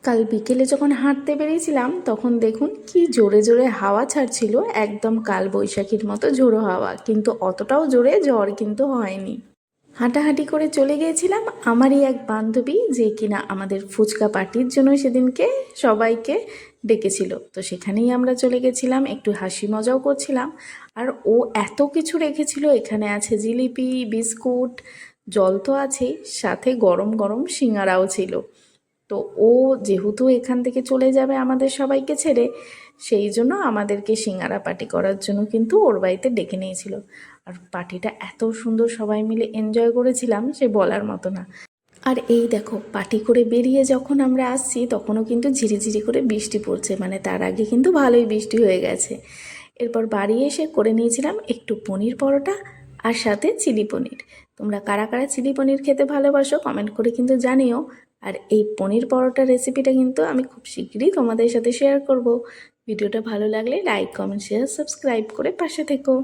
কাল বিকেলে যখন হাঁটতে বেরিয়েছিলাম তখন দেখুন কি জোরে জোরে হাওয়া ছাড়ছিল, একদম কাল বৈশাখীর মতো ঝোড়ো হাওয়া, কিন্তু অতটাও জোরে ঝড় কিন্তু হয়নি। হাঁটাহাঁটি করে চলে গিয়েছিলাম আমারই এক বান্ধবী, যে কিনা আমাদের ফুচকা পার্টির জন্য সেদিনকে সবাইকে ডেকেছিল। তো সেখানেই আমরা চলে গেছিলাম, একটু হাসি মজাও করছিলাম। আর ও এত কিছু রেখেছিল, এখানে আছে জিলিপি, বিস্কুট, জল তো আছেই, সাথে গরম গরম সিঙ্গারাও ছিল। তো ও যেহেতু এখান থেকে চলে যাবে আমাদের সবাইকে ছেড়ে, সেই জন্য আমাদেরকে সিঙ্গারা পার্টি করার জন্য কিন্তু ওর বাড়িতে ডেকে নিয়েছিল। আর পার্টিটা এত সুন্দর সবাই মিলে এনজয় করেছিলাম, সে বলার মতো না। আর এই দেখো, পার্টি করে বেরিয়ে যখন আমরা আসছি তখনও কিন্তু ঝিরিঝিরি করে বৃষ্টি পড়ছে, মানে তার আগে কিন্তু ভালোই বৃষ্টি হয়ে গেছে। এরপর বাড়ি এসে করে নিয়েছিলাম একটু পনির পরোটা আর সাথে চিলি পনির। তোমরা কারা কারা চিলি পনির খেতে ভালোবাসো কমেন্ট করে কিন্তু জানিও। আর এই পনির পরোটার রেসিপিটা কিন্তু আমি খুব শীঘ্রই তোমাদের সাথে শেয়ার করব। ভিডিওটা ভালো লাগলে লাইক, কমেন্ট, শেয়ার, সাবস্ক্রাইব করে পাশে থেকো।